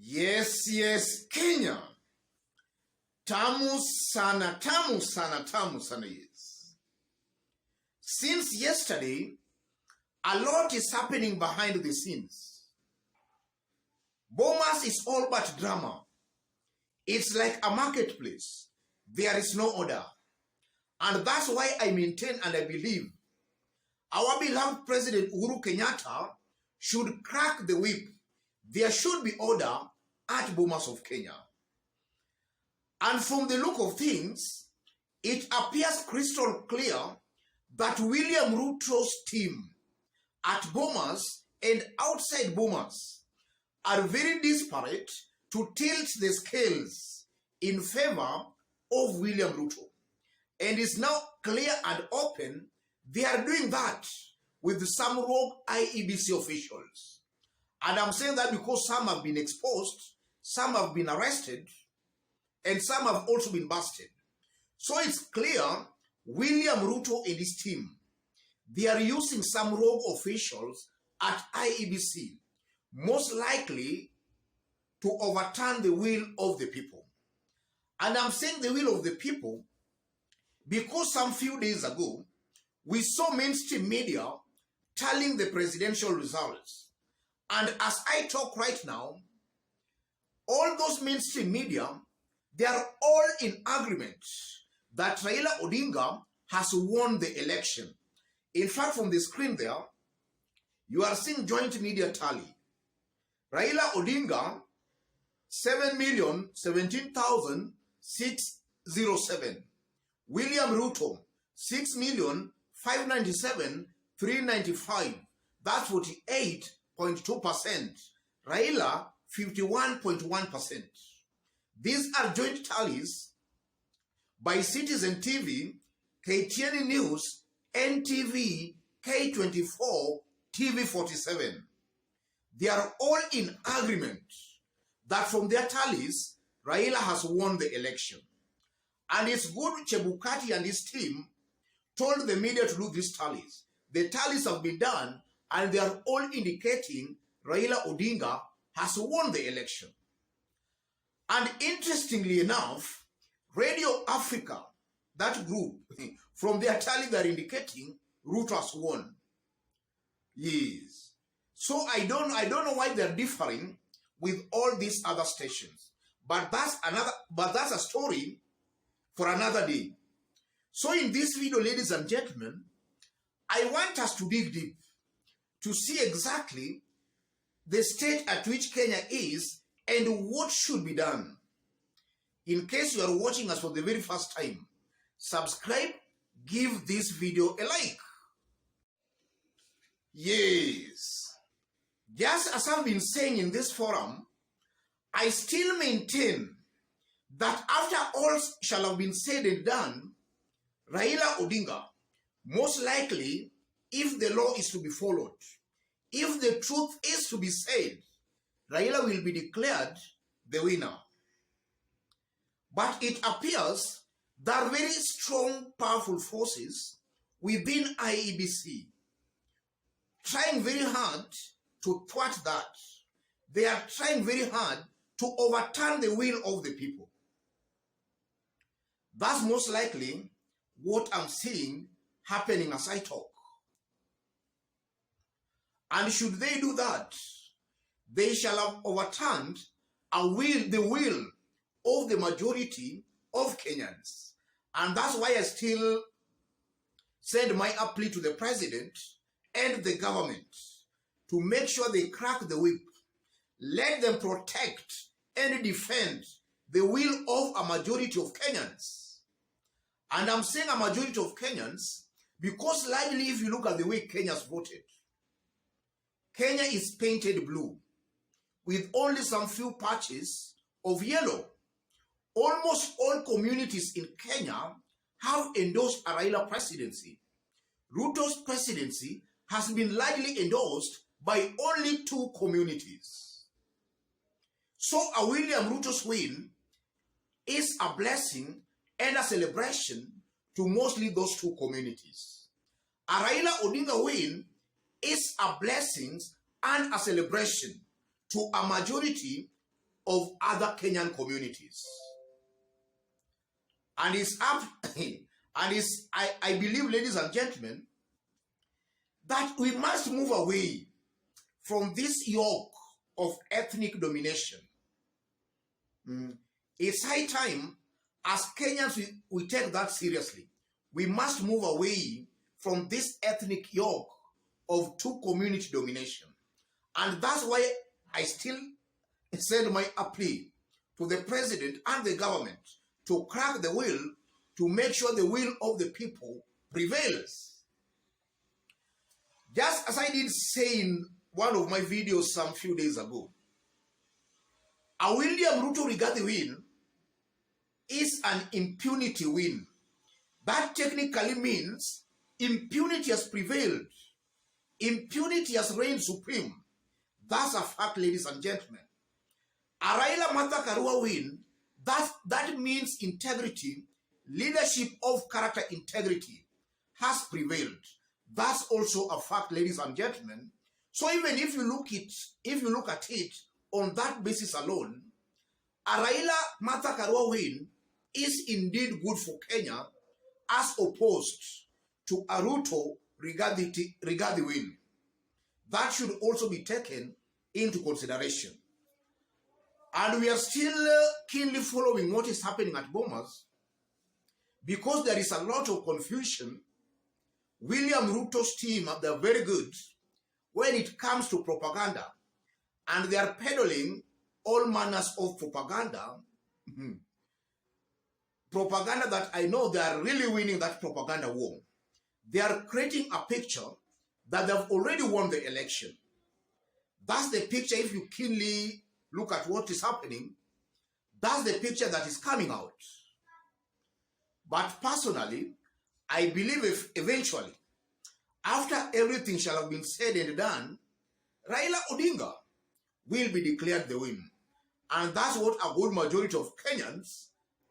Yes, Kenya. Tamu sana, yes. Since yesterday, a lot is happening behind the scenes. Bomas is all but drama. It's like a marketplace. There is no order. And that's why I maintain and I believe our beloved President Uhuru Kenyatta should crack the whip. There should be order at Bomas of Kenya. And from the look of things, it appears crystal clear that William Ruto's team at Bomas and outside Bomas are very desperate to tilt the scales in favor of William Ruto. And it's now clear and open they are doing that with some rogue IEBC officials. And I'm saying that because some have been exposed, some have been arrested, and some have also been busted. So it's clear William Ruto and his team, they are using some rogue officials at IEBC, most likely to overturn the will of the people. And I'm saying the will of the people because some few days ago, we saw mainstream media telling the presidential results. And as I talk right now, all those mainstream media, they are all in agreement that Raila Odinga has won the election. In fact, from the screen there, you are seeing joint media tally. Raila Odinga, 7,017,607. William Ruto, 6,597,395. That's 48.2%. Raila, 51.1%. These are joint tallies by Citizen TV, KTN News, NTV, K24, TV47. They are all in agreement that from their tallies, Raila has won the election. And it's good Chebukati and his team told the media to do these tallies. The tallies have been done and they are all indicating Raila Odinga has won the election. And interestingly enough, Radio Africa, that group, from their tally they are indicating Ruto has won. Yes. So I don't know why they're differing with all these other stations. But that's a story for another day. So in this video, ladies and gentlemen, I want us to dig deep to see exactly the state at which Kenya is and what should be done. In case you are watching us for the very first time, subscribe, give this video a like. Yes. Just as I've been saying in this forum, I still maintain that after all shall have been said and done, Raila Odinga, most likely, if the law is to be followed, if the truth is to be said, Raila will be declared the winner. But it appears there are very strong, powerful forces within IEBC trying very hard to thwart that. They are trying very hard to overturn the will of the people. That's most likely what I'm seeing happening as I talk. And should they do that, they shall have overturned the will of the majority of Kenyans. And that's why I still send my plea to the president and the government to make sure they crack the whip. Let them protect and defend the will of a majority of Kenyans. And I'm saying a majority of Kenyans because largely if you look at the way Kenya's voted, Kenya is painted blue with only some few patches of yellow. Almost all communities in Kenya have endorsed a Raila presidency. Ruto's presidency has been largely endorsed by only 2 communities. So a William Ruto's win is a blessing and a celebration to mostly those 2 communities. A Raila Odinga win is a blessing and a celebration to a majority of other Kenyan communities. And it's up, I believe, ladies and gentlemen, that we must move away from this yoke of ethnic domination. It's high time, as Kenyans, we take that seriously. We must move away from this ethnic yoke of two community domination. And that's why I still send my plea to the president and the government to crack the will, to make sure the will of the people prevails. Just as I did say in one of my videos some few days ago, a William Ruto Rigathi win is an impunity win. That technically means impunity has prevailed. Impunity has reigned supreme. That's a fact, ladies and gentlemen. A Raila Martha Karua win, that means integrity, leadership of character integrity has prevailed. That's also a fact, ladies and gentlemen. So even if you look at it on that basis alone, a Raila Martha Karua win is indeed good for Kenya, as opposed to a Ruto Rigathi win. That should also be taken into consideration. And we are still keenly following what is happening at Bomas, because there is a lot of confusion. William Ruto's team, they're very good when it comes to propaganda, and they are peddling all manners of propaganda. Propaganda that I know they are really winning that propaganda war. They are creating a picture that they've already won the election. That's the picture. If you keenly look at what is happening, that's the picture that is coming out. But personally, I believe if eventually, after everything shall have been said and done, Raila Odinga will be declared the win. And that's what a good majority of Kenyans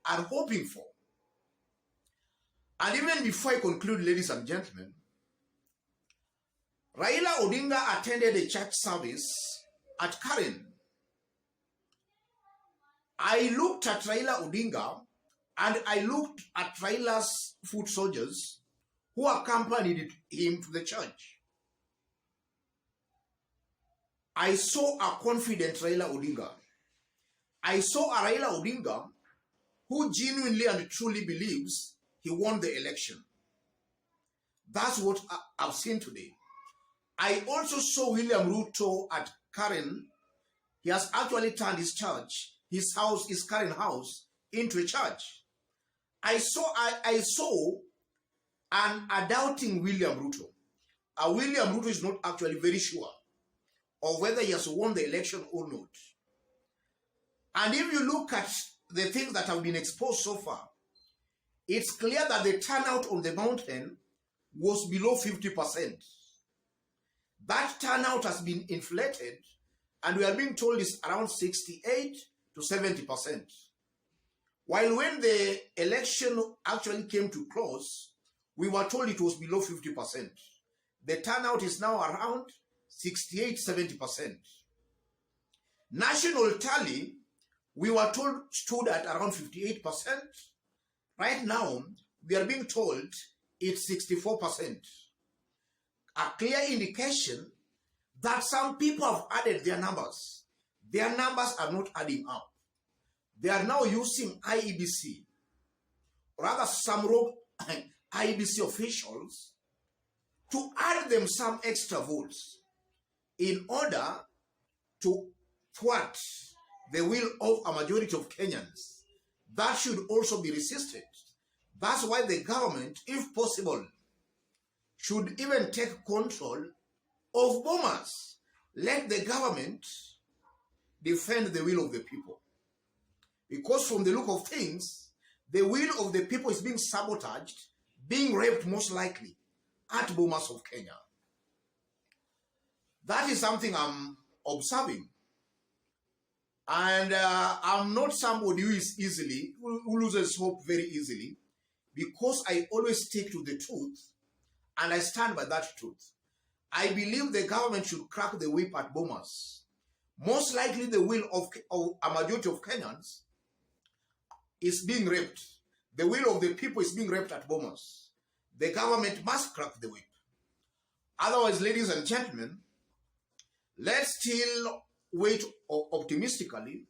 are hoping for. And even before I conclude, ladies and gentlemen, Raila Odinga attended a church service at Karen. I looked at Raila Odinga and I looked at Raila's foot soldiers who accompanied him to the church. I saw a confident Raila Odinga. I saw a Raila Odinga who genuinely and truly believes he won the election. That's what I've seen today. I also saw William Ruto at Karen. He has actually turned his church, his house, his Karen house, into a church. I saw a doubting William Ruto. William Ruto is not actually very sure of whether he has won the election or not. And if you look at the things that have been exposed so far, it's clear that the turnout on the mountain was below 50%. That turnout has been inflated, and we are being told it's around 68 to 70%. While when the election actually came to close, we were told it was below 50%. The turnout is now around 68-70%. National tally, we were told, stood at around 58%. Right now, we are being told it's 64%. A clear indication that some people have added their numbers. Their numbers are not adding up. They are now using IEBC, or rather some rogue IEBC officials, to add them some extra votes in order to thwart the will of a majority of Kenyans. That should also be resisted. That's why the government, if possible, should even take control of Bomas. Let the government defend the will of the people. Because from the look of things, the will of the people is being sabotaged, being raped most likely at Bomas of Kenya. That is something I'm observing. And I'm not somebody who loses hope very easily, because I always stick to the truth and I stand by that truth. I believe the government should crack the whip at Bomas, most likely the will of a majority of Kenyans is being raped. The will of the people is being raped at Bomas. The government must crack the whip. Otherwise, ladies and gentlemen, let's still wait optimistically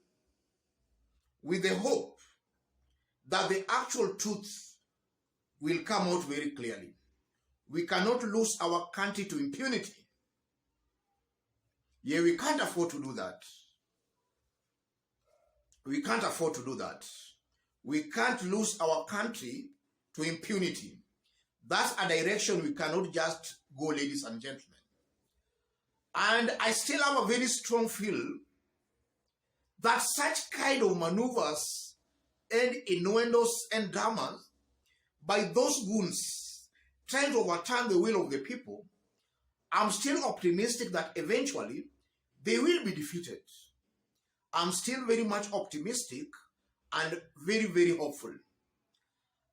with the hope that the actual truth will come out very clearly. We cannot lose our country to impunity. Yeah, we can't afford to do that. We can't afford to do that. We can't lose our country to impunity. That's a direction we cannot just go, ladies and gentlemen. And I still have a very strong feel that such kind of maneuvers and innuendos and dramas by those goons trying to overturn the will of the people, I'm still optimistic that eventually they will be defeated. I'm still very much optimistic and very, very hopeful.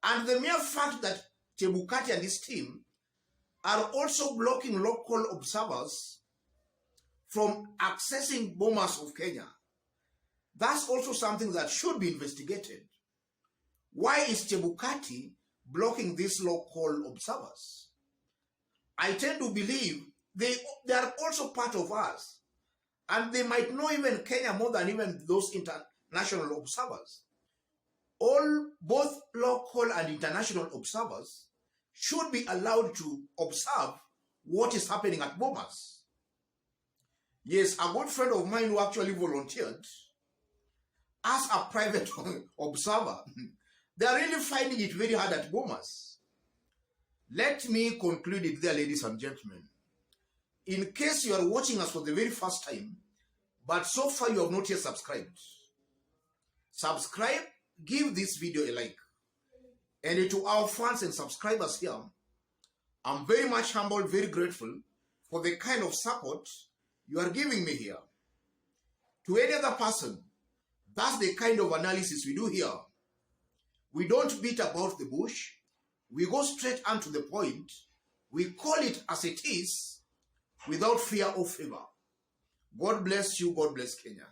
And the mere fact that Chebukati and his team are also blocking local observers from accessing Bomas of Kenya, that's also something that should be investigated. Why is Chebukati blocking these local observers? I tend to believe they are also part of us. And they might know even Kenya more than even those international observers. Both local and international observers should be allowed to observe what is happening at Bomas. Yes, a good friend of mine who actually volunteered as a private observer, they are really finding it very hard at Bomas. Let me conclude it there, ladies and gentlemen. In case you are watching us for the very first time, but so far you have not yet subscribed, subscribe, give this video a like. And to our fans and subscribers here, I'm very much humbled, very grateful for the kind of support you are giving me here. To any other person, that's the kind of analysis we do here. We don't beat about the bush. We go straight on to the point. We call it as it is, without fear or favor. God bless you. God bless Kenya.